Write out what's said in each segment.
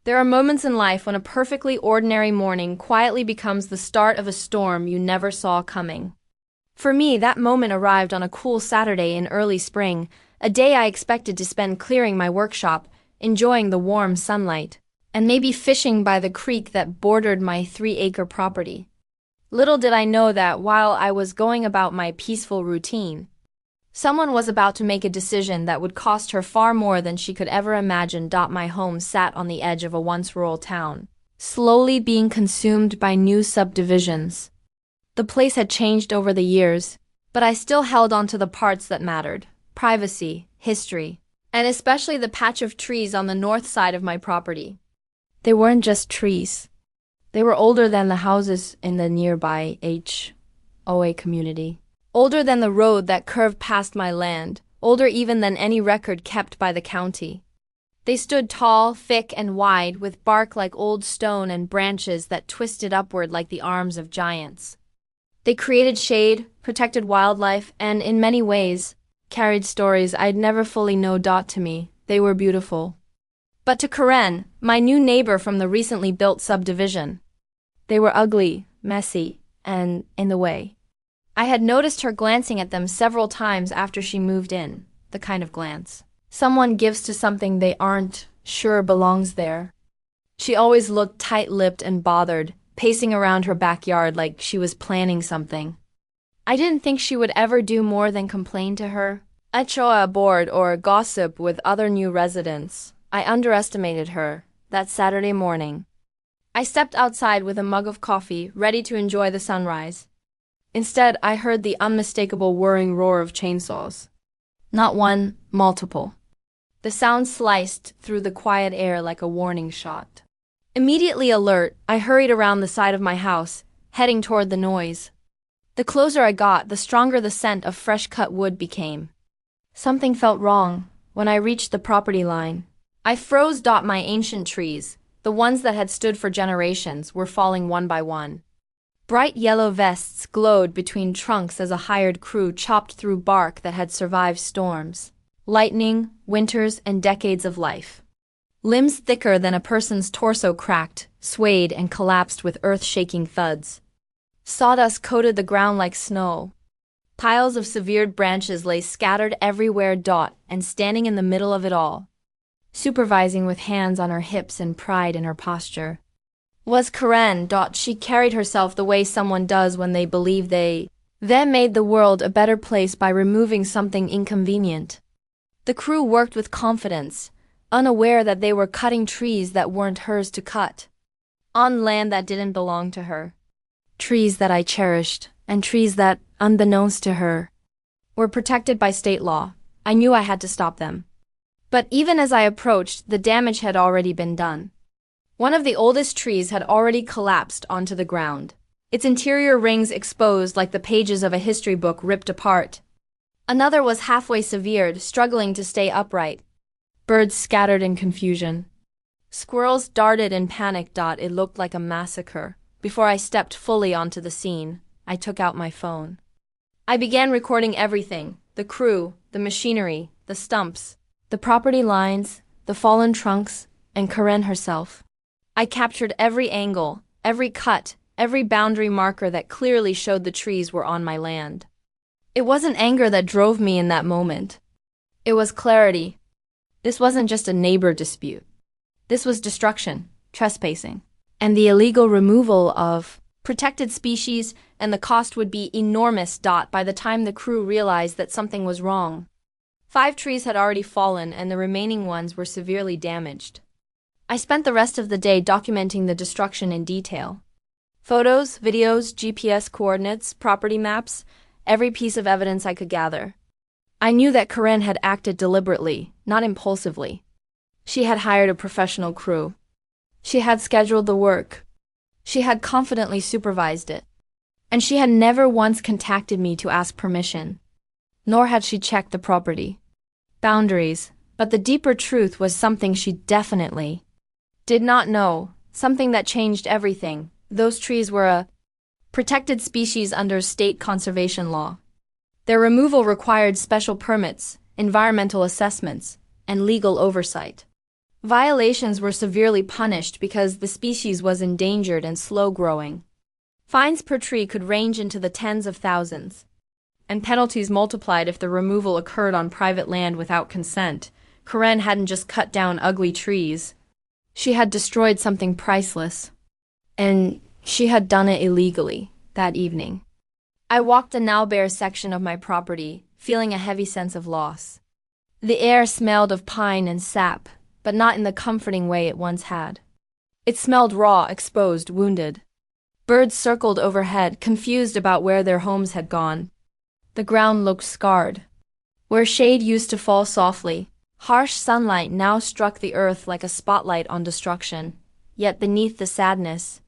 There are moments in life when a perfectly ordinary morning quietly becomes the start of a storm you never saw coming. For me, that moment arrived on a cool Saturday in early spring, a day I expected to spend clearing my workshop, enjoying the warm sunlight, and maybe fishing by the creek that bordered my 3-acre property. Little did I know that while I was going about my peaceful routine, someone was about to make a decision that would cost her far more than she could ever imagine. My home sat on the edge of a once rural town, slowly being consumed by new subdivisions. The place had changed over the years, but I still held on to the parts that mattered: privacy, history, and especially the patch of trees on the north side of my property. They weren't just trees. They were older than the houses in the nearby HOA community. Older than the road that curved past my land, older even than any record kept by the county. They stood tall, thick, and wide, with bark like old stone and branches that twisted upward like the arms of giants. They created shade, protected wildlife, and, in many ways, carried stories I'd never fully know. To me, they were beautiful. But to Karen, my new neighbor from the recently built subdivision, they were ugly, messy, and in the way. I had noticed her glancing at them several times after she moved in, the kind of glance someone gives to something they aren't sure belongs there. She always looked tight-lipped and bothered, pacing around her backyard like she was planning something. I didn't think she would ever do more than complain to her, HOA board, or gossip with other new residents. I underestimated her that Saturday morning. I stepped outside with a mug of coffee, ready to enjoy the sunrise. Instead, I heard the unmistakable whirring roar of chainsaws. Not one, multiple. The sound sliced through the quiet air like a warning shot. Immediately alert, I hurried around the side of my house, heading toward the noise. The closer I got, the stronger the scent of fresh-cut wood became. Something felt wrong when I reached the property line. I froze. My ancient trees, the ones that had stood for generations, were falling one by one. Bright yellow vests glowed between trunks as a hired crew chopped through bark that had survived storms, lightning, winters, and decades of life. Limbs thicker than a person's torso cracked, swayed, and collapsed with earth-shaking thuds. Sawdust coated the ground like snow. Piles of severed branches lay scattered everywhere. And standing in the middle of it all, supervising with hands on her hips and pride in her posture, was Karen. She carried herself the way someone does when they believe they then made the world a better place by removing something inconvenient. The crew worked with confidence, unaware that they were cutting trees that weren't hers to cut, on land that didn't belong to her. Trees that I cherished, and trees that, unbeknownst to her, were protected by state law. I knew I had to stop them. But even as I approached, the damage had already been done. One of the oldest trees had already collapsed onto the ground, its interior rings exposed like the pages of a history book ripped apart. Another was halfway severed, struggling to stay upright. Birds scattered in confusion. Squirrels darted in panic. It looked like a massacre. Before I stepped fully onto the scene, I took out my phone. I began recording everything: the crew, the machinery, the stumps, the property lines, the fallen trunks, and Karen herself. I captured every angle, every cut, every boundary marker that clearly showed the trees were on my land. It wasn't anger that drove me in that moment. It was clarity. This wasn't just a neighbor dispute. This was destruction, trespassing, and the illegal removal of protected species, and the cost would be enormous. By the time the crew realized that something was wrong, 5 trees had already fallen and the remaining ones were severely damaged. I spent the rest of the day documenting the destruction in detail. Photos, videos, GPS coordinates, property maps, every piece of evidence I could gather. I knew that Karen had acted deliberately, not impulsively. She had hired a professional crew. She had scheduled the work. She had confidently supervised it. And she had never once contacted me to ask permission. Nor had she checked the property boundaries, but the deeper truth was something she definitely did not know, something that changed everything. Those trees were a protected species under state conservation law. Their removal required special permits, environmental assessments, and legal oversight. Violations were severely punished because the species was endangered and slow-growing. Fines per tree could range into the tens of thousands, and penalties multiplied if the removal occurred on private land without consent. Karen hadn't just cut down ugly trees. She had destroyed something priceless. And she had done it illegally that evening. I walked the now bare section of my property, feeling a heavy sense of loss. The air smelled of pine and sap, but not in the comforting way it once had. It smelled raw, exposed, wounded. Birds circled overhead, confused about where their homes had gone. The ground looked scarred. Where shade used to fall softly, harsh sunlight now struck the earth like a spotlight on destruction. Yet beneath the sadness,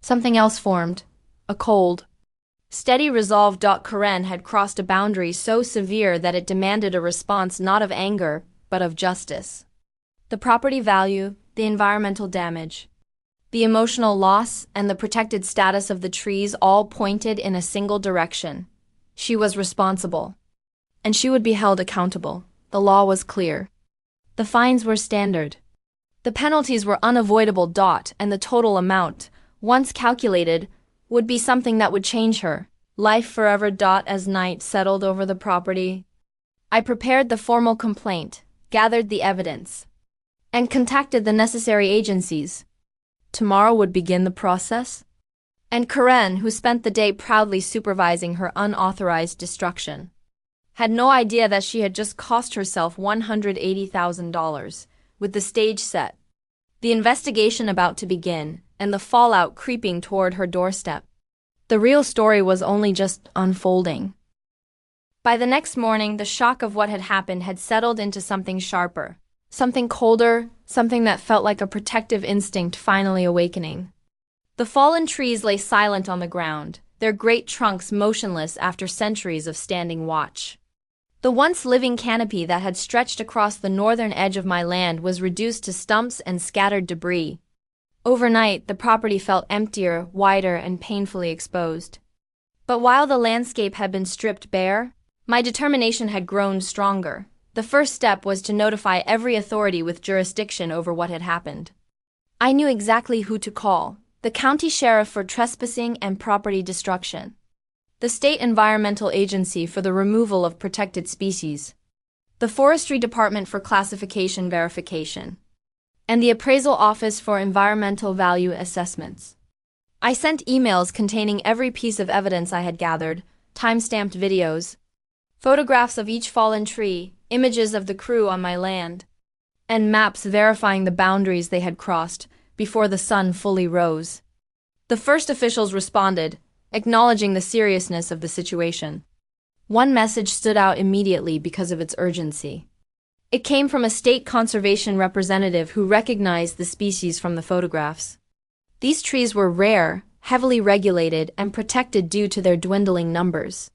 something else formed, a cold, steady resolve. Karen had crossed a boundary so severe that it demanded a response not of anger, but of justice. The property value, the environmental damage, the emotional loss, and the protected status of the trees all pointed in a single direction. She was responsible, and she would be held accountable. The law was clear. The fines were standard. The penalties were unavoidable. And the total amount, once calculated, would be something that would change her life forever. As night settled over the property, I prepared the formal complaint, gathered the evidence, and contacted the necessary agencies. Tomorrow would begin the process, and Karen, who spent the day proudly supervising her unauthorized destruction, had no idea that she had just cost herself $180,000, with the stage set, the investigation about to begin, and the fallout creeping toward her doorstep. The real story was only just unfolding. By the next morning, the shock of what had happened had settled into something sharper, something colder, something that felt like a protective instinct finally awakening. The fallen trees lay silent on the ground, their great trunks motionless after centuries of standing watch. The once living canopy that had stretched across the northern edge of my land was reduced to stumps and scattered debris. Overnight, the property felt emptier, wider, and painfully exposed. But while the landscape had been stripped bare, my determination had grown stronger. The first step was to notify every authority with jurisdiction over what had happened. I knew exactly who to call: the county sheriff for trespassing and property destruction, the state environmental agency for the removal of protected species, the forestry department for classification verification, and the appraisal office for environmental value assessments. I sent emails containing every piece of evidence I had gathered, time-stamped videos, photographs of each fallen tree, images of the crew on my land, and maps verifying the boundaries they had crossed before the sun fully rose. The first officials responded, acknowledging the seriousness of the situation. One message stood out immediately because of its urgency. It came from a state conservation representative who recognized the species from the photographs. These trees were rare, heavily regulated, and protected due to their dwindling numbers.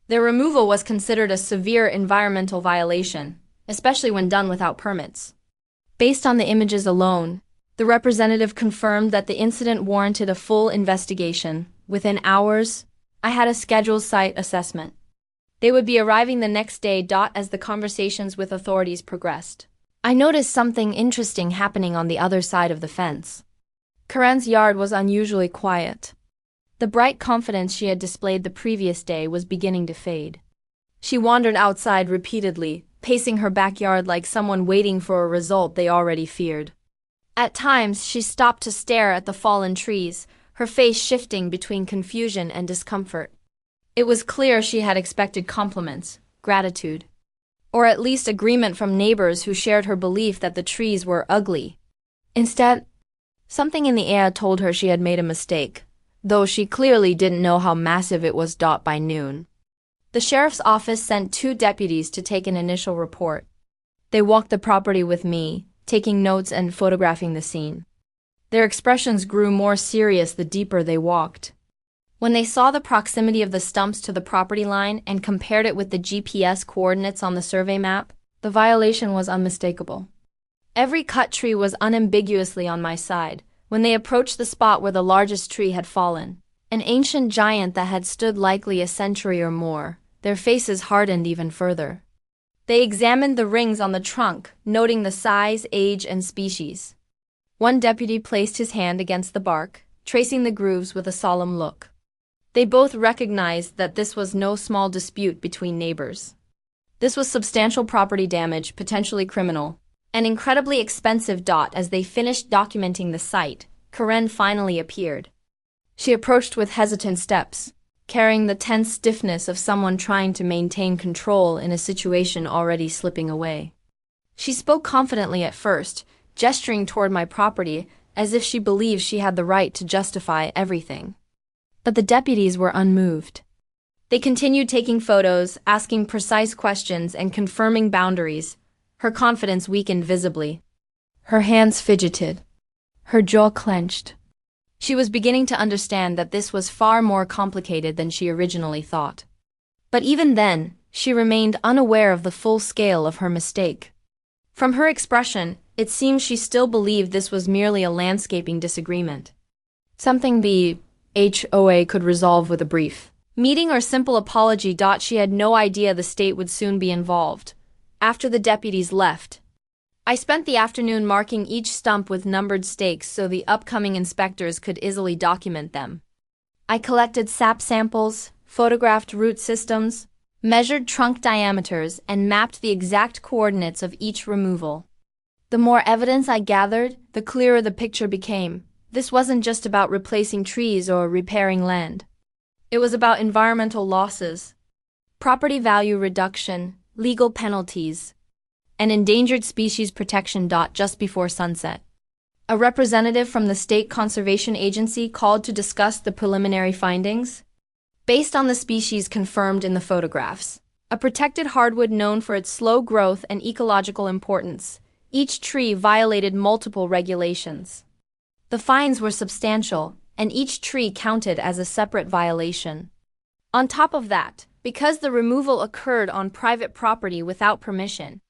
Their removal was considered a severe environmental violation, especially when done without permits. Based on the images alone, the representative confirmed that the incident warranted a full investigation. Within hours, I had a scheduled site assessment. They would be arriving the next day. As the conversations with authorities progressed, I noticed something interesting happening on the other side of the fence. Karen's yard was unusually quiet. The bright confidence she had displayed the previous day was beginning to fade. She wandered outside repeatedly, pacing her backyard like someone waiting for a result they already feared. At times, she stopped to stare at the fallen trees, her face shifting between confusion and discomfort. It was clear she had expected compliments, gratitude, or at least agreement from neighbors who shared her belief that the trees were ugly. Instead, something in the air told her she had made a mistake, though she clearly didn't know how massive it was. By noon, the sheriff's office sent 2 deputies to take an initial report. They walked the property with me, taking notes and photographing the scene. Their expressions grew more serious the deeper they walked. When they saw the proximity of the stumps to the property line and compared it with the GPS coordinates on the survey map, the violation was unmistakable. Every cut tree was unambiguously on my side. When they approached the spot where the largest tree had fallen, an ancient giant that had stood likely a century or more, their faces hardened even further. They examined the rings on the trunk, noting the size, age, and species. One deputy placed his hand against the bark, tracing the grooves with a solemn look. They both recognized that this was no small dispute between neighbors. This was substantial property damage, potentially criminal, and incredibly expensive. As they finished documenting the site, Karen finally appeared. She approached with hesitant steps, carrying the tense stiffness of someone trying to maintain control in a situation already slipping away. She spoke confidently at first, gesturing toward my property as if she believed she had the right to justify everything. But the deputies were unmoved. They continued taking photos, asking precise questions, and confirming boundaries. Her confidence weakened visibly. Her hands fidgeted. Her jaw clenched. She was beginning to understand that this was far more complicated than she originally thought. But even then, she remained unaware of the full scale of her mistake. From her expression, it seemed she still believed this was merely a landscaping disagreement. Something the HOA could resolve with a brief meeting or simple apology. She had no idea the state would soon be involved. After the deputies left, I spent the afternoon marking each stump with numbered stakes so the upcoming inspectors could easily document them. I collected sap samples, photographed root systems, measured trunk diameters, and mapped the exact coordinates of each removal. The more evidence I gathered, the clearer the picture became. This wasn't just about replacing trees or repairing land. It was about environmental losses, property value reduction, legal penalties, and endangered species protection. Just before sunset, a representative from the State Conservation Agency called to discuss the preliminary findings. Based on the species confirmed in the photographs, a protected hardwood known for its slow growth and ecological importance, each tree violated multiple regulations. The fines were substantial, and each tree counted as a separate violation. On top of that, because the removal occurred on private property without permission,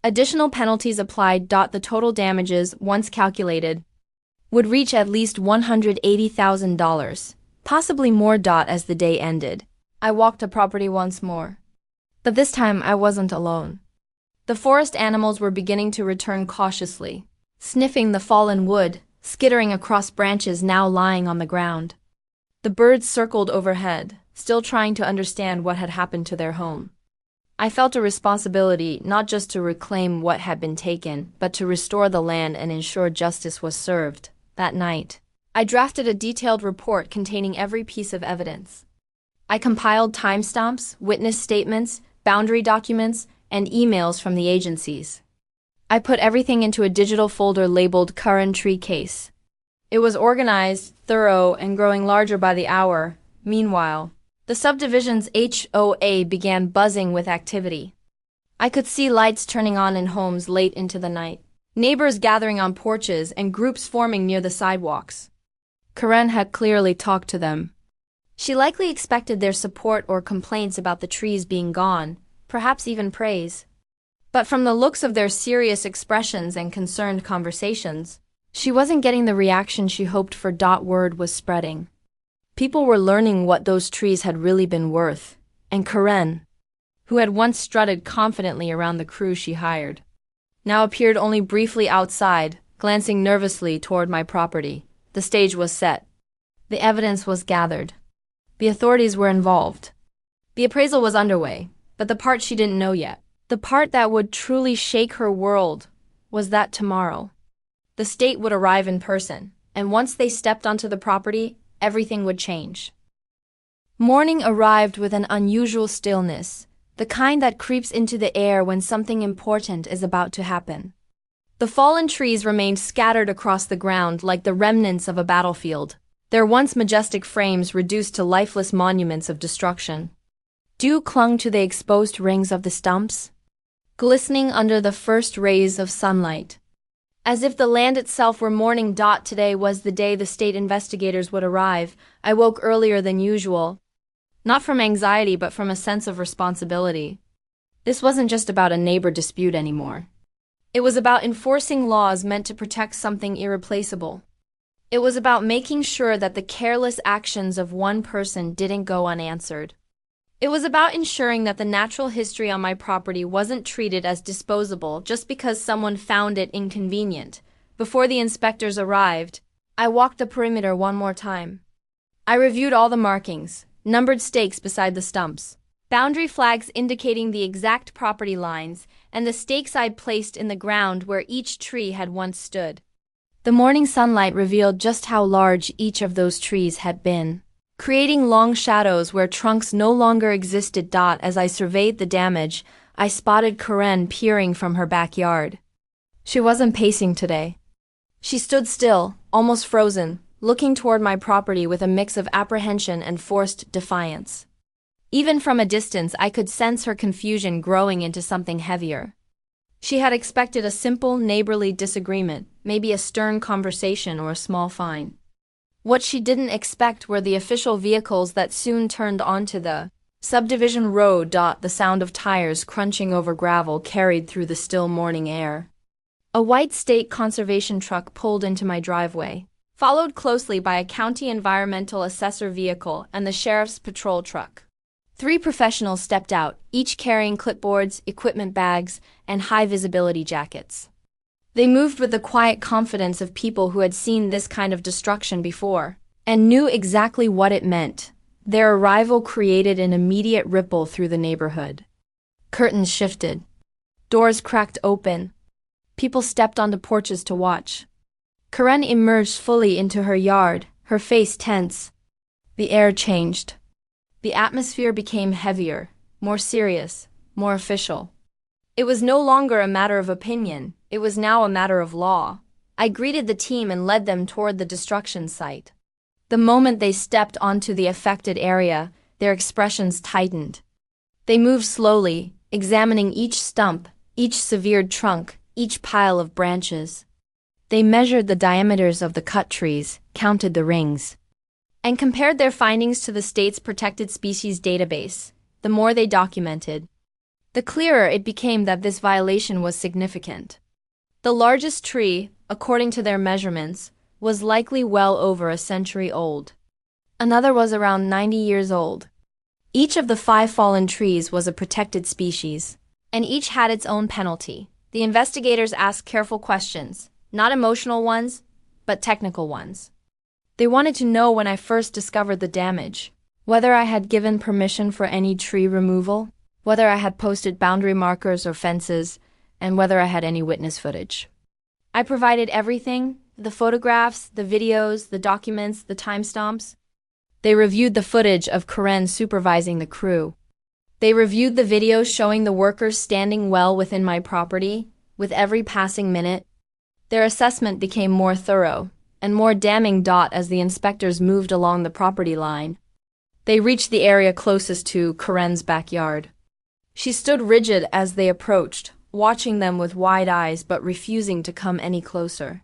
additional penalties applied. The total damages, once calculated, would reach at least $180,000, possibly more. As the day ended, I walked the property once more. But this time I wasn't alone. The forest animals were beginning to return cautiously, sniffing the fallen wood, skittering across branches now lying on the ground. The birds circled overhead, still trying to understand what had happened to their home. I felt a responsibility not just to reclaim what had been taken, but to restore the land and ensure justice was served. That night, I drafted a detailed report containing every piece of evidence. I compiled timestamps, witness statements, boundary documents, and emails from the agencies. I put everything into a digital folder labeled Current Tree Case. It was organized, thorough, and growing larger by the hour. Meanwhile, the subdivision's HOA began buzzing with activity. I could see lights turning on in homes late into the night, neighbors gathering on porches, and groups forming near the sidewalks. Karen had clearly talked to them. She likely expected their support or complaints about the trees being gone, perhaps even praise. But from the looks of their serious expressions and concerned conversations, she wasn't getting the reaction she hoped for. Word was spreading. People were learning what those trees had really been worth, and Karen, who had once strutted confidently around the crew she hired, now appeared only briefly outside, glancing nervously toward my property. The stage was set. The evidence was gathered. The authorities were involved. The appraisal was underway, but the part she didn't know yet, the part that would truly shake her world, was that tomorrow, the state would arrive in person, and once they stepped onto the property, everything would change. Morning arrived with an unusual stillness, the kind that creeps into the air when something important is about to happen. The fallen trees remained scattered across the ground like the remnants of a battlefield, their once majestic frames reduced to lifeless monuments of destruction. Dew clung to the exposed rings of the stumps, glistening under the first rays of sunlight, as if the land itself were mourning. Today was the day the state investigators would arrive. I woke earlier than usual, not from anxiety but from a sense of responsibility. This wasn't just about a neighbor dispute anymore. It was about enforcing laws meant to protect something irreplaceable. It was about making sure that the careless actions of one person didn't go unanswered. It was about ensuring that the natural history on my property wasn't treated as disposable just because someone found it inconvenient. Before the inspectors arrived, I walked the perimeter one more time. I reviewed all the markings, numbered stakes beside the stumps, boundary flags indicating the exact property lines, and the stakes I'd placed in the ground where each tree had once stood. The morning sunlight revealed just how large each of those trees had been, creating long shadows where trunks no longer existed. As I surveyed the damage, I spotted Karen peering from her backyard. She wasn't pacing today. She stood still, almost frozen, looking toward my property with a mix of apprehension and forced defiance. Even from a distance, I could sense her confusion growing into something heavier. She had expected a simple, neighborly disagreement, maybe a stern conversation or a small fine. What she didn't expect were the official vehicles that soon turned onto the subdivision road. The sound of tires crunching over gravel carried through the still morning air. A white state conservation truck pulled into my driveway, followed closely by a county environmental assessor vehicle and the sheriff's patrol truck. 3 professionals stepped out, each carrying clipboards, equipment bags, and high-visibility jackets. They moved with the quiet confidence of people who had seen this kind of destruction before and knew exactly what it meant. Their arrival created an immediate ripple through the neighborhood. Curtains shifted. Doors cracked open. People stepped onto porches to watch. Karen emerged fully into her yard, her face tense. The air changed. The atmosphere became heavier, more serious, more official. It was no longer a matter of opinion, it was now a matter of law. I greeted the team and led them toward the destruction site. The moment they stepped onto the affected area, their expressions tightened. They moved slowly, examining each stump, each severed trunk, each pile of branches. They measured the diameters of the cut trees, counted the rings, and compared their findings to the state's protected species database. The more they documented, the clearer it became that this violation was significant. The largest tree, according to their measurements, was likely well over a century old. Another was around 90 years old. Each of the 5 fallen trees was a protected species, and each had its own penalty. The investigators asked careful questions, not emotional ones, but technical ones. They wanted to know when I first discovered the damage, whether I had given permission for any tree removal, whether I had posted boundary markers or fences, and whether I had any witness footage. I provided everything: the photographs, the videos, the documents, the timestamps. They reviewed the footage of Karen supervising the crew. They reviewed the videos showing the workers standing well within my property, with every passing minute. Their assessment became more thorough and more damning. As the inspectors moved along the property line, they reached the area closest to Karen's backyard. She stood rigid as they approached, watching them with wide eyes but refusing to come any closer.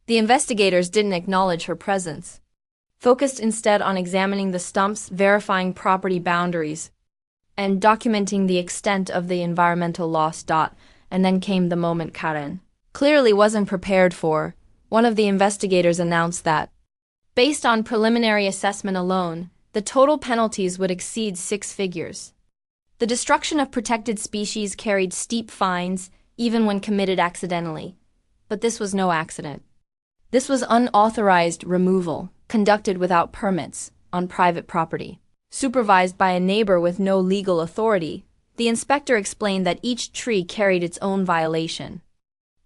The investigators didn't acknowledge her presence, focused instead on examining the stumps, verifying property boundaries, and documenting the extent of the environmental loss. And then came the moment Karen clearly wasn't prepared for. One of the investigators announced that, based on preliminary assessment alone, the total penalties would exceed 6 figures. The destruction of protected species carried steep fines, even when committed accidentally. But this was no accident. This was unauthorized removal, conducted without permits, on private property, supervised by a neighbor with no legal authority. The inspector explained that each tree carried its own violation.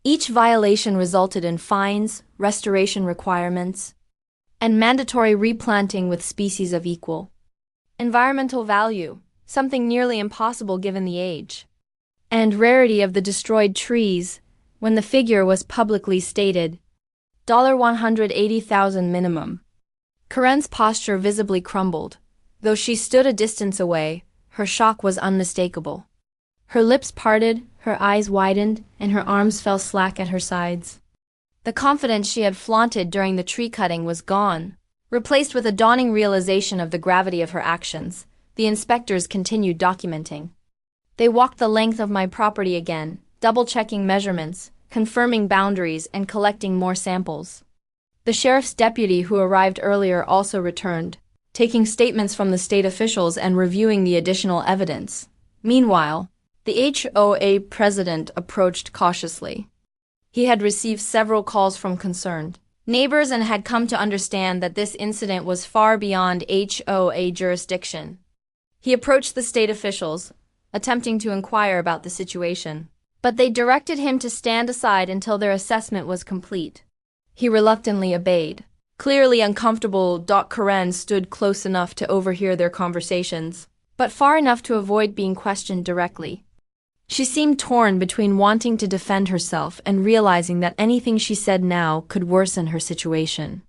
Each violation resulted in fines, restoration requirements, and mandatory replanting with species of equal environmental value, something nearly impossible given the age and rarity of the destroyed trees. When the figure was publicly stated, $180,000 minimum, Karen's posture visibly crumbled. Though she stood a distance away, her shock was unmistakable. Her lips parted, her eyes widened, and her arms fell slack at her sides. The confidence she had flaunted during the tree cutting was gone, replaced with a dawning realization of the gravity of her actions. The inspectors continued documenting. They walked the length of my property again, double-checking measurements, confirming boundaries, and collecting more samples. The sheriff's deputy who arrived earlier also returned, taking statements from the state officials and reviewing the additional evidence. Meanwhile, the HOA president approached cautiously. He had received several calls from concerned neighbors and had come to understand that this incident was far beyond HOA jurisdiction. He approached the state officials, attempting to inquire about the situation, but they directed him to stand aside until their assessment was complete. He reluctantly obeyed. Clearly uncomfortable, Karen stood close enough to overhear their conversations, but far enough to avoid being questioned directly. She seemed torn between wanting to defend herself and realizing that anything she said now could worsen her situation.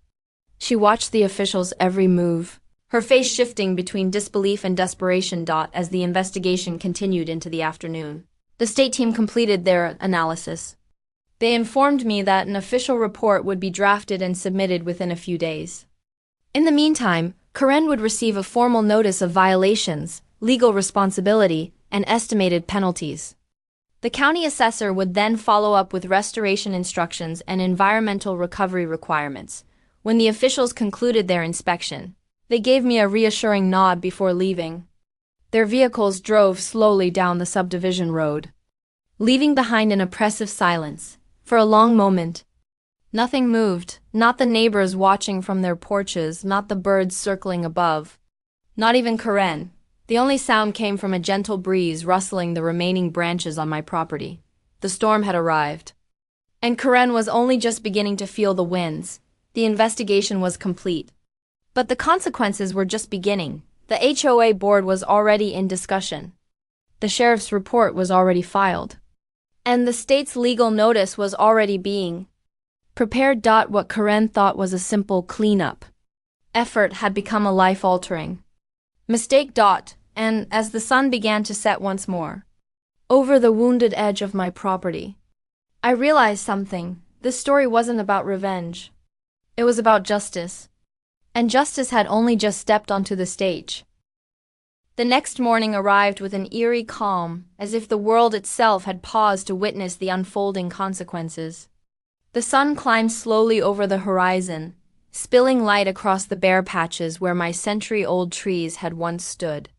She watched the officials' every move, her face shifting between disbelief and desperation. As the investigation continued into the afternoon, the state team completed their analysis. They informed me that an official report would be drafted and submitted within a few days. In the meantime, Karen would receive a formal notice of violations, legal responsibility, and estimated penalties. The county assessor would then follow up with restoration instructions and environmental recovery requirements. When the officials concluded their inspection, they gave me a reassuring nod before leaving. Their vehicles drove slowly down the subdivision road, leaving behind an oppressive silence. For a long moment, nothing moved, not the neighbors watching from their porches, not the birds circling above, not even Karen. The only sound came from a gentle breeze rustling the remaining branches on my property. The storm had arrived, and Karen was only just beginning to feel the winds. The investigation was complete, but the consequences were just beginning. The HOA board was already in discussion. The sheriff's report was already filed, and the state's legal notice was already being prepared. What Karen thought was a simple cleanup effort had become a life-altering mistake. And as the sun began to set once more over the wounded edge of my property, I realized something. This story wasn't about revenge. It was about justice. And justice had only just stepped onto the stage. The next morning arrived with an eerie calm, as if the world itself had paused to witness the unfolding consequences. The sun climbed slowly over the horizon, spilling light across the bare patches where my century-old trees had once stood.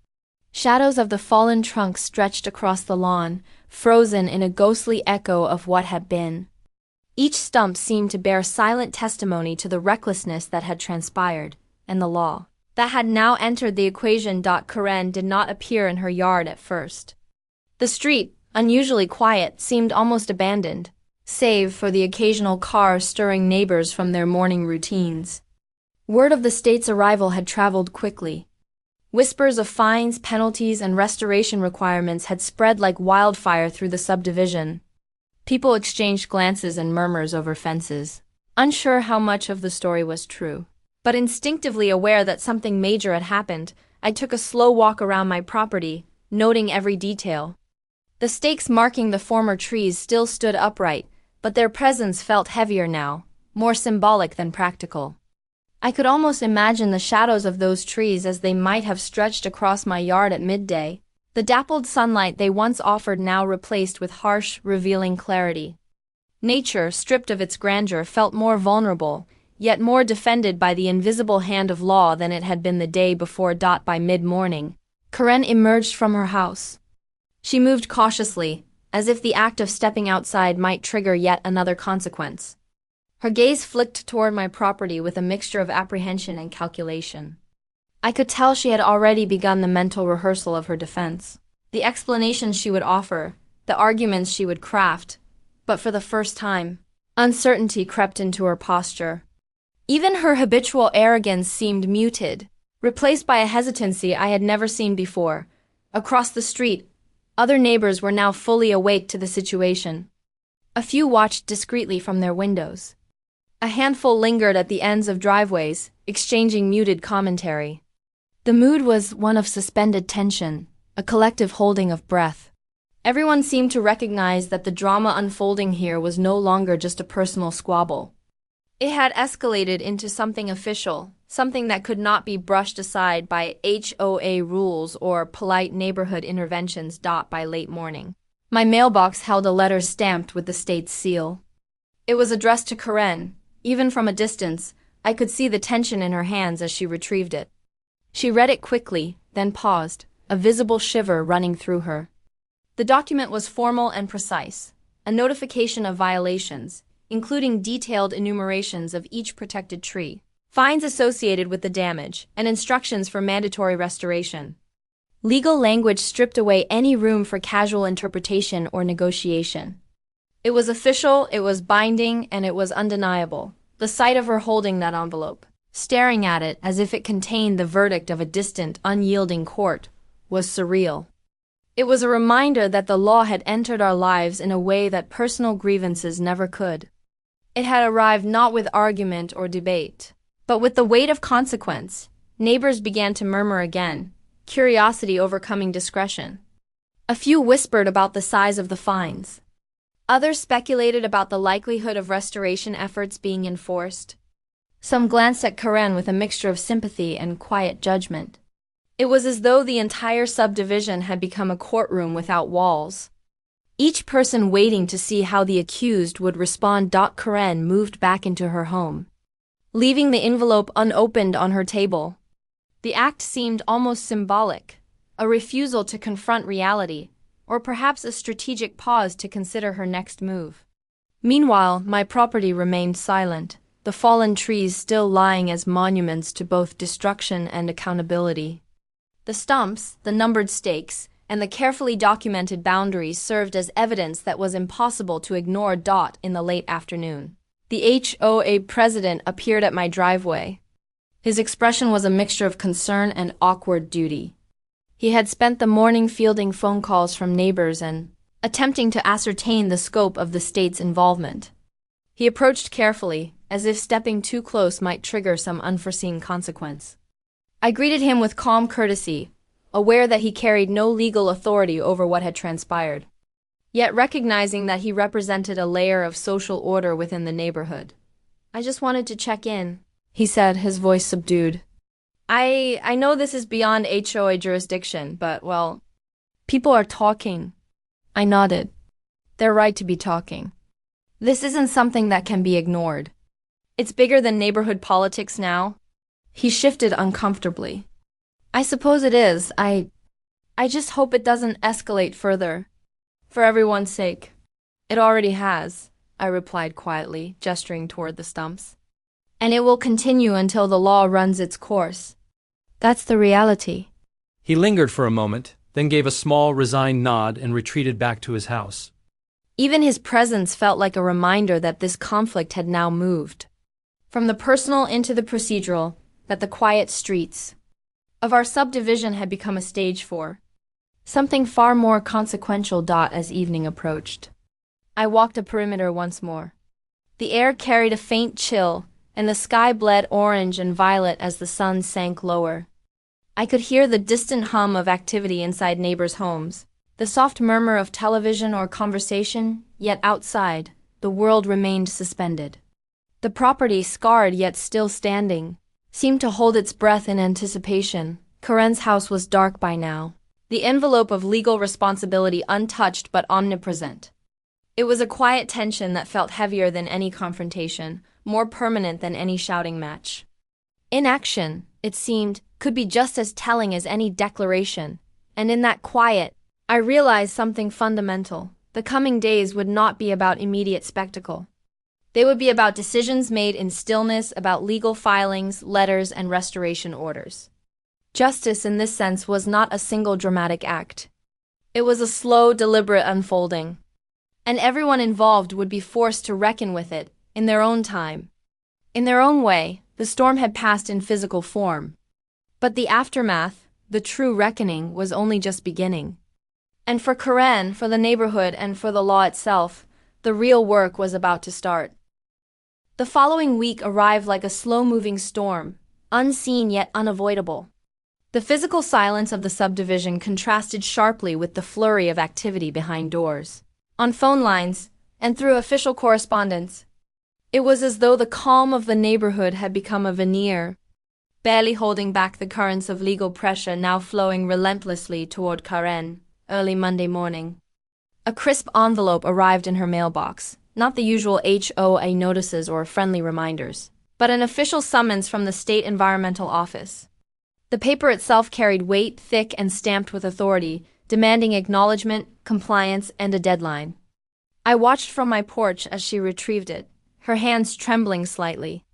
Shadows of the fallen trunks stretched across the lawn, frozen in a ghostly echo of what had been. Each stump seemed to bear silent testimony to the recklessness that had transpired, and the law that had now entered the equation. Karen did not appear in her yard at first. The street, unusually quiet, seemed almost abandoned, save for the occasional car stirring neighbors from their morning routines. Word of the state's arrival had traveled quickly. Whispers of fines, penalties, and restoration requirements had spread like wildfire through the subdivision. People exchanged glances and murmurs over fences, unsure how much of the story was true. But instinctively aware that something major had happened, I took a slow walk around my property, noting every detail. The stakes marking the former trees still stood upright, but their presence felt heavier now, more symbolic than practical. I could almost imagine the shadows of those trees as they might have stretched across my yard at midday. The dappled sunlight they once offered now replaced with harsh, revealing clarity. Nature, stripped of its grandeur, felt more vulnerable, yet more defended by the invisible hand of law than it had been the day before. By mid-morning, Karen emerged from her house. She moved cautiously, as if the act of stepping outside might trigger yet another consequence. Her gaze flicked toward my property with a mixture of apprehension and calculation. I could tell she had already begun the mental rehearsal of her defense, the explanations she would offer, the arguments she would craft, but for the first time, uncertainty crept into her posture. Even her habitual arrogance seemed muted, replaced by a hesitancy I had never seen before. Across the street, other neighbors were now fully awake to the situation. A few watched discreetly from their windows. A handful lingered at the ends of driveways, exchanging muted commentary. The mood was one of suspended tension, a collective holding of breath. Everyone seemed to recognize that the drama unfolding here was no longer just a personal squabble. It had escalated into something official, something that could not be brushed aside by HOA rules or polite neighborhood interventions. By late morning, my mailbox held a letter stamped with the state's seal. It was addressed to Karen. Even from a distance, I could see the tension in her hands as she retrieved it. She read it quickly, then paused, a visible shiver running through her. The document was formal and precise, a notification of violations, including detailed enumerations of each protected tree, fines associated with the damage, and instructions for mandatory restoration. Legal language stripped away any room for casual interpretation or negotiation. It was official, it was binding, and it was undeniable. The sight of her holding that envelope, staring at it as if it contained the verdict of a distant, unyielding court, was surreal. It was a reminder that the law had entered our lives in a way that personal grievances never could. It had arrived not with argument or debate, but with the weight of consequence. Neighbors began to murmur again, curiosity overcoming discretion. A few whispered about the size of the fines. Others speculated about the likelihood of restoration efforts being enforced. Some glanced at Karen with a mixture of sympathy and quiet judgment. It was as though the entire subdivision had become a courtroom without walls. Each person waiting to see how the accused would respond. Karen moved back into her home, leaving the envelope unopened on her table. The act seemed almost symbolic, a refusal to confront reality, or perhaps a strategic pause to consider her next move. Meanwhile, my property remained silent, the fallen trees still lying as monuments to both destruction and accountability. The stumps, the numbered stakes, and the carefully documented boundaries served as evidence that was impossible to ignore. In the late afternoon, the HOA president appeared at my driveway. His expression was a mixture of concern and awkward duty. He had spent the morning fielding phone calls from neighbors and attempting to ascertain the scope of the state's involvement. He approached carefully, as if stepping too close might trigger some unforeseen consequence. I greeted him with calm courtesy, aware that he carried no legal authority over what had transpired, yet recognizing that he represented a layer of social order within the neighborhood. "I just wanted to check in," he said, his voice subdued. I know this is beyond HOA jurisdiction, but, well, people are talking." I nodded. "They're right to be talking. This isn't something that can be ignored. It's bigger than neighborhood politics now." He shifted uncomfortably. "I suppose it is. I just hope it doesn't escalate further. For everyone's sake." "It already has," I replied quietly, gesturing toward the stumps. "And it will continue until the law runs its course. That's the reality." He lingered for a moment, then gave a small, resigned nod and retreated back to his house. Even his presence felt like a reminder that this conflict had now moved from the personal into the procedural, that the quiet streets of our subdivision had become a stage for something far more consequential. As evening approached, I walked a perimeter once more. The air carried a faint chill, and the sky bled orange and violet as the sun sank lower. I could hear the distant hum of activity inside neighbors' homes, the soft murmur of television or conversation, yet outside, the world remained suspended. The property, scarred yet still standing, seemed to hold its breath in anticipation. Karen's house was dark by now, the envelope of legal responsibility untouched but omnipresent. It was a quiet tension that felt heavier than any confrontation, more permanent than any shouting match. Inaction, it seemed, could be just as telling as any declaration, and in that quiet, I realized something fundamental. The coming days would not be about immediate spectacle. They would be about decisions made in stillness, about legal filings, letters, and restoration orders. Justice in this sense was not a single dramatic act. It was a slow, deliberate unfolding, and everyone involved would be forced to reckon with it in their own time. In their own way, the storm had passed in physical form. But the aftermath, the true reckoning, was only just beginning. And for Karen, for the neighborhood, and for the law itself, the real work was about to start. The following week arrived like a slow-moving storm, unseen yet unavoidable. The physical silence of the subdivision contrasted sharply with the flurry of activity behind doors, on phone lines, and through official correspondence. It was as though the calm of the neighborhood had become a veneer, barely holding back the currents of legal pressure now flowing relentlessly toward Karen. Early Monday morning, a crisp envelope arrived in her mailbox, not the usual HOA notices or friendly reminders, but an official summons from the State Environmental Office. The paper itself carried weight, thick and stamped with authority, demanding acknowledgement, compliance, and a deadline. I watched from my porch as she retrieved it, her hands trembling slightly.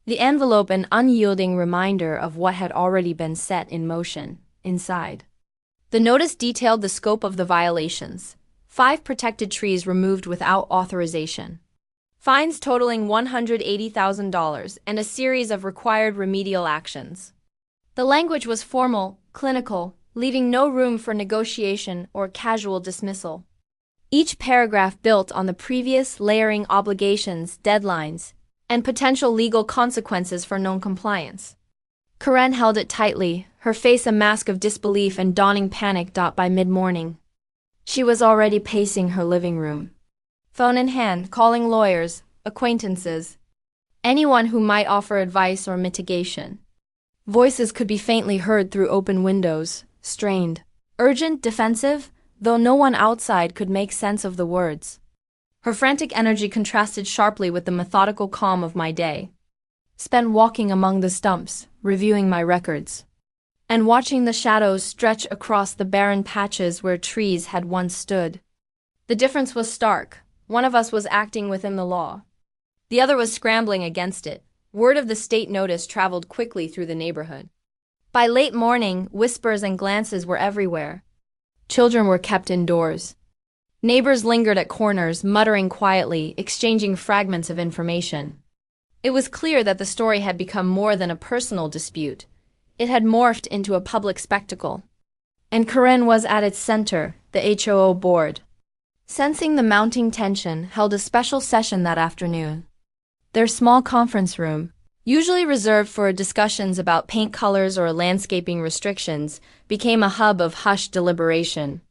The envelope an unyielding reminder of what had already been set in motion inside. The notice detailed the scope of the violations: 5 protected trees removed without authorization, fines totaling $180,000, and a series of required remedial actions. The language was formal, clinical, leaving no room for negotiation or casual dismissal. Each paragraph built on the previous, layering obligations, deadlines, and potential legal consequences for non-compliance. Karen held it tightly, her face a mask of disbelief and dawning panic. By mid-morning, she was already pacing her living room, phone in hand, calling lawyers, acquaintances, anyone who might offer advice or mitigation. Voices could be faintly heard through open windows, strained, urgent, defensive, though no one outside could make sense of the words. Her frantic energy contrasted sharply with the methodical calm of my day, spent walking among the stumps, reviewing my records, and watching the shadows stretch across the barren patches where trees had once stood. The difference was stark. One of us was acting within the law. The other was scrambling against it. Word of the state notice traveled quickly through the neighborhood. By late morning, whispers and glances were everywhere. Children were kept indoors. Neighbors lingered at corners, muttering quietly, exchanging fragments of information. It was clear that the story had become more than a personal dispute. It had morphed into a public spectacle. And Karen was at its center, the HOO board. Sensing the mounting tension, held a special session that afternoon. Their small conference room, usually reserved for discussions about paint colors or landscaping restrictions, became a hub of hushed deliberation.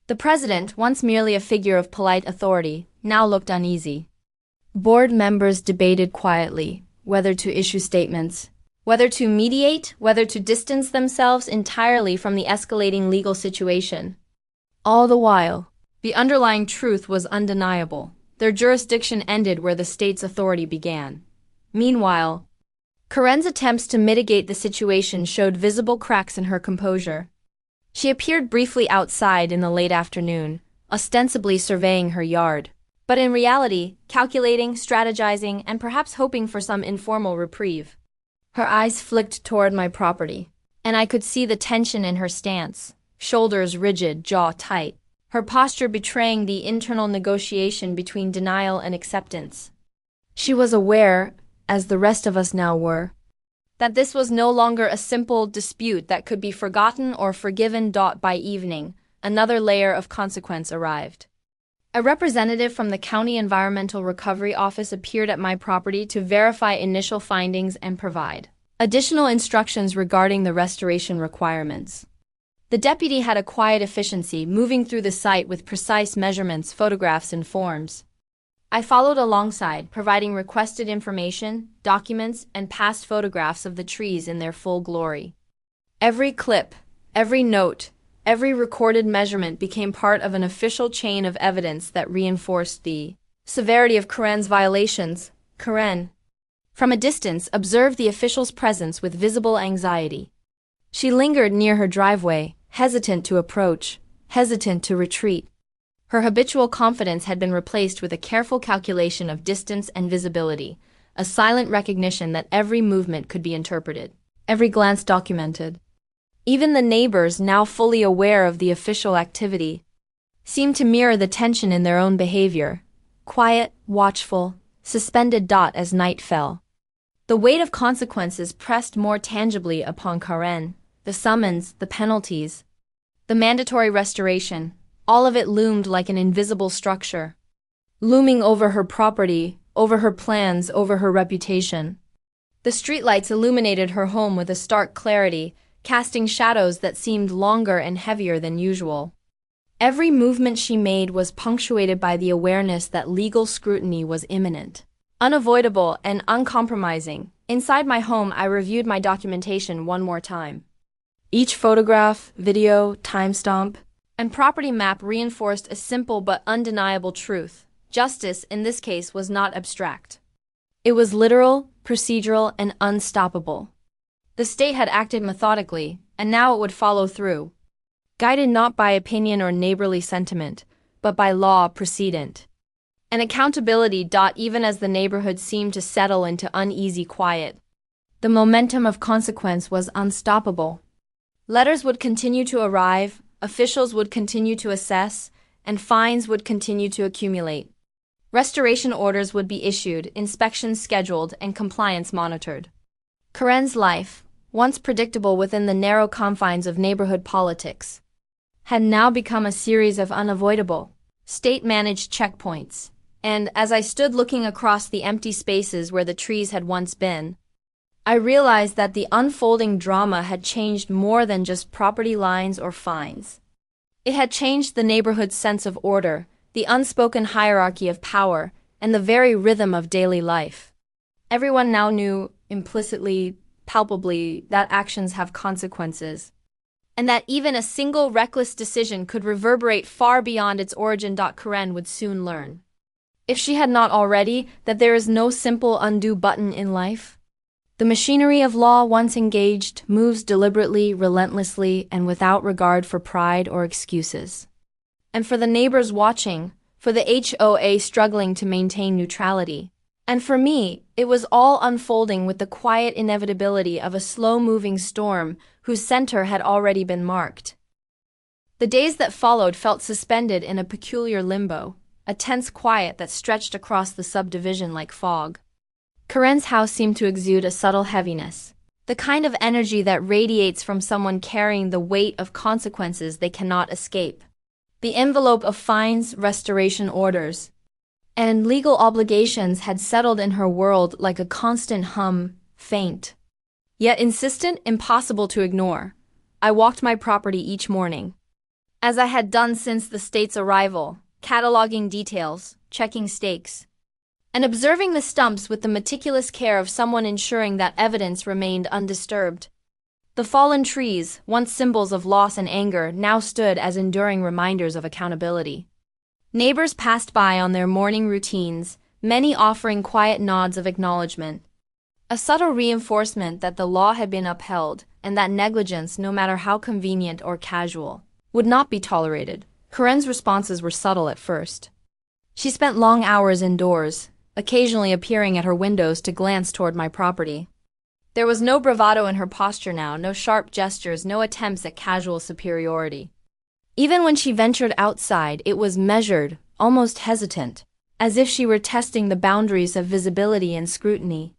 The president, once merely a figure of polite authority, now looked uneasy. Board members debated quietly whether to issue statements, whether to mediate, whether to distance themselves entirely from the escalating legal situation. All the while, the underlying truth was undeniable. Their jurisdiction ended where the state's authority began. Meanwhile, Karen's attempts to mitigate the situation showed visible cracks in her composure. She appeared briefly outside in the late afternoon, ostensibly surveying her yard, but in reality, calculating, strategizing, and perhaps hoping for some informal reprieve. Her eyes flicked toward my property, and I could see the tension in her stance, shoulders rigid, jaw tight, her posture betraying the internal negotiation between denial and acceptance. She was aware, as the rest of us now were, that this was no longer a simple dispute that could be forgotten or forgiven. By evening, another layer of consequence arrived. A representative from the County Environmental Recovery Office appeared at my property to verify initial findings and provide additional instructions regarding the restoration requirements. The deputy had a quiet efficiency, moving through the site with precise measurements, photographs, and forms. I followed alongside, providing requested information, documents, and past photographs of the trees in their full glory. Every clip, every note, every recorded measurement became part of an official chain of evidence that reinforced the severity of Karen's violations. Karen, from a distance, observed the official's presence with visible anxiety. She lingered near her driveway, hesitant to approach, hesitant to retreat. Her habitual confidence had been replaced with a careful calculation of distance and visibility, a silent recognition that every movement could be interpreted, every glance documented. Even the neighbors, now fully aware of the official activity, seemed to mirror the tension in their own behavior, quiet, watchful, suspended. As night fell, the weight of consequences pressed more tangibly upon Karen, the summons, the penalties, the mandatory restoration. All of it loomed like an invisible structure, looming over her property, over her plans, over her reputation. The streetlights illuminated her home with a stark clarity, casting shadows that seemed longer and heavier than usual. Every movement she made was punctuated by the awareness that legal scrutiny was imminent, unavoidable, and uncompromising. Inside my home, I reviewed my documentation one more time. Each photograph, video, timestamp, and property map reinforced a simple but undeniable truth. Justice, in this case, was not abstract. It was literal, procedural, and unstoppable. The state had acted methodically, and now it would follow through. Guided not by opinion or neighborly sentiment, but by law precedent. And accountability. Even as the neighborhood seemed to settle into uneasy quiet, the momentum of consequence was unstoppable. Letters would continue to arrive, officials would continue to assess, and fines would continue to accumulate. Restoration orders would be issued, inspections scheduled, and compliance monitored. Karen's life, once predictable within the narrow confines of neighborhood politics, had now become a series of unavoidable, state-managed checkpoints. And as I stood looking across the empty spaces where the trees had once been, I realized that the unfolding drama had changed more than just property lines or fines. It had changed the neighborhood's sense of order, the unspoken hierarchy of power, and the very rhythm of daily life. Everyone now knew, implicitly, palpably, that actions have consequences, and that even a single reckless decision could reverberate far beyond its origin. Karen would soon learn, if she had not already, that there is no simple undo button in life. The machinery of law, once engaged, moves deliberately, relentlessly, and without regard for pride or excuses. And for the neighbors watching, for the HOA struggling to maintain neutrality, and for me, it was all unfolding with the quiet inevitability of a slow-moving storm whose center had already been marked. The days that followed felt suspended in a peculiar limbo, a tense quiet that stretched across the subdivision like fog. Karen's house seemed to exude a subtle heaviness, the kind of energy that radiates from someone carrying the weight of consequences they cannot escape. The envelope of fines, restoration orders, and legal obligations had settled in her world like a constant hum, faint, yet insistent, impossible to ignore. I walked my property each morning, as I had done since the state's arrival, cataloging details, checking stakes, and observing the stumps with the meticulous care of someone ensuring that evidence remained undisturbed. The fallen trees, once symbols of loss and anger, now stood as enduring reminders of accountability. Neighbors passed by on their morning routines, many offering quiet nods of acknowledgement, a subtle reinforcement that the law had been upheld and that negligence, no matter how convenient or casual, would not be tolerated. Karen's responses were subtle at first. She spent long hours indoors, occasionally appearing at her windows to glance toward my property. There was no bravado in her posture now, no sharp gestures, no attempts at casual superiority. Even when she ventured outside, it was measured, almost hesitant, as if she were testing the boundaries of visibility and scrutiny.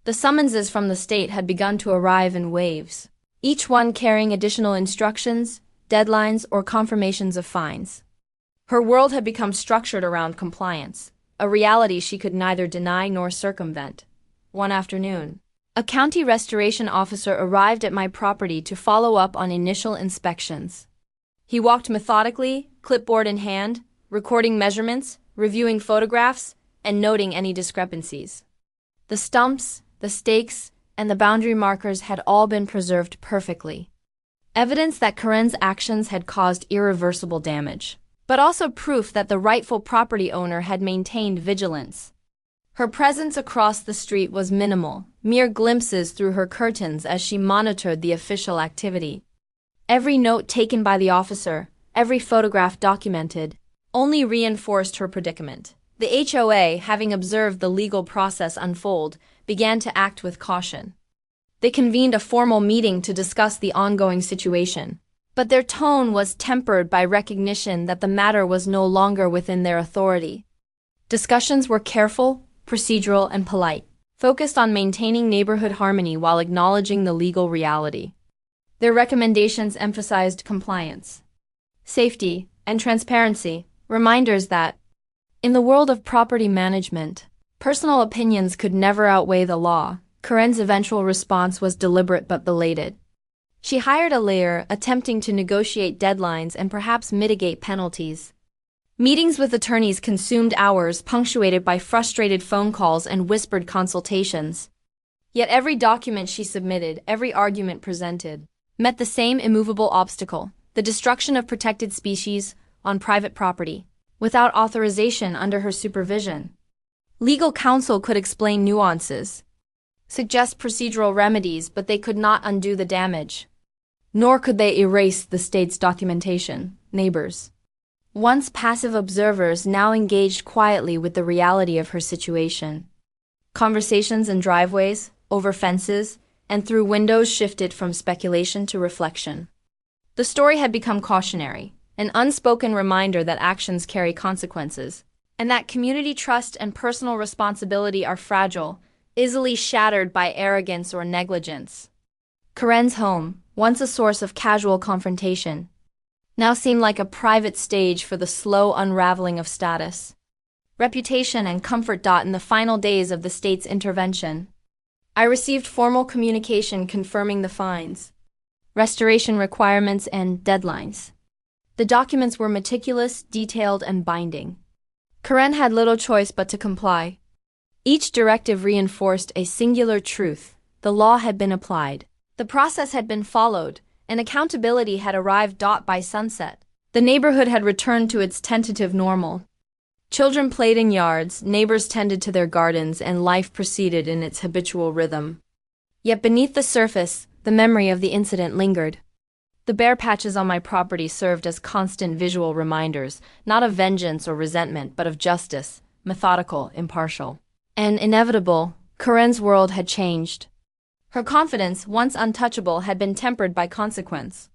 The summonses from the state had begun to arrive in waves, each one carrying additional instructions, deadlines, or confirmations of fines. Her world had become structured around compliance, a reality she could neither deny nor circumvent. One afternoon, a county restoration officer arrived at my property to follow up on initial inspections. He walked methodically, clipboard in hand, recording measurements, reviewing photographs, and noting any discrepancies. The stumps, the stakes, and the boundary markers had all been preserved perfectly. Evidence that Karen's actions had caused irreversible damage, but also proof that the rightful property owner had maintained vigilance. Her presence across the street was minimal, mere glimpses through her curtains as she monitored the official activity. Every note taken by the officer, every photograph documented, only reinforced her predicament. The HOA, having observed the legal process unfold, began to act with caution. They convened a formal meeting to discuss the ongoing situation, but their tone was tempered by recognition that the matter was no longer within their authority. Discussions were careful, procedural, and polite, focused on maintaining neighborhood harmony while acknowledging the legal reality. Their recommendations emphasized compliance, safety, and transparency, reminders that, in the world of property management, personal opinions could never outweigh the law. Karen's eventual response was deliberate but belated. She hired a lawyer, attempting to negotiate deadlines and perhaps mitigate penalties. Meetings with attorneys consumed hours, punctuated by frustrated phone calls and whispered consultations. Yet every document she submitted, every argument presented, met the same immovable obstacle: the destruction of protected species on private property, without authorization under her supervision. Legal counsel could explain nuances, suggest procedural remedies, but they could not undo the damage. Nor could they erase the state's documentation. Neighbors, once passive observers, now engaged quietly with the reality of her situation. Conversations in driveways, over fences, and through windows shifted from speculation to reflection. The story had become cautionary, an unspoken reminder that actions carry consequences, and that community trust and personal responsibility are fragile, easily shattered by arrogance or negligence. Karen's home, once a source of casual confrontation, now seemed like a private stage for the slow unraveling of status, reputation, and comfort. In the final days of the state's intervention, I received formal communication confirming the fines, restoration requirements, and deadlines. The documents were meticulous, detailed, and binding. Karen had little choice but to comply. Each directive reinforced a singular truth: the law had been applied, the process had been followed, and accountability had arrived. By sunset, the neighborhood had returned to its tentative normal. Children played in yards, neighbors tended to their gardens, and life proceeded in its habitual rhythm. Yet beneath the surface, the memory of the incident lingered. The bare patches on my property served as constant visual reminders, not of vengeance or resentment, but of justice, methodical, impartial, and inevitable. Karen's world had changed. Her confidence, once untouchable, had been tempered by consequence.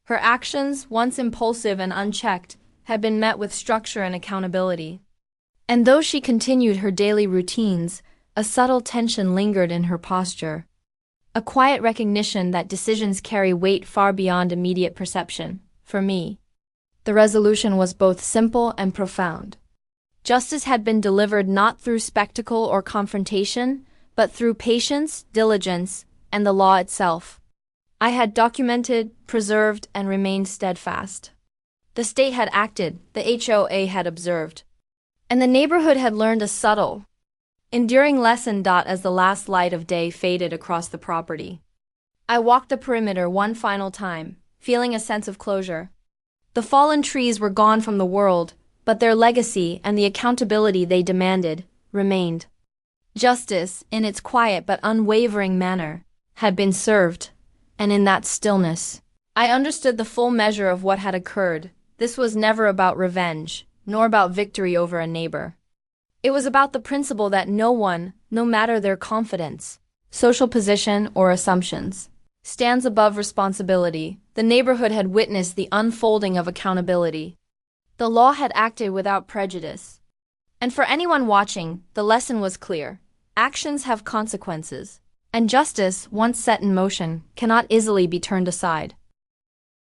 Her actions, once impulsive and unchecked, had been met with structure and accountability. And though she continued her daily routines, a subtle tension lingered in her posture, a quiet recognition that decisions carry weight far beyond immediate perception. For me, the resolution was both simple and profound. Justice had been delivered not through spectacle or confrontation, but through patience, diligence, and the law itself. I had documented, preserved, and remained steadfast. The state had acted, the HOA had observed, and the neighborhood had learned a subtle, enduring lesson. As the last light of day faded across the property, I walked the perimeter one final time, feeling a sense of closure. The fallen trees were gone from the world, but their legacy and the accountability they demanded remained. Justice, in its quiet but unwavering manner, had been served, and in that stillness, I understood the full measure of what had occurred. This was never about revenge, nor about victory over a neighbor. It was about the principle that no one, no matter their confidence, social position, or assumptions, stands above responsibility. The neighborhood had witnessed the unfolding of accountability. The law had acted without prejudice. And for anyone watching, the lesson was clear. Actions have consequences, and justice, once set in motion, cannot easily be turned aside.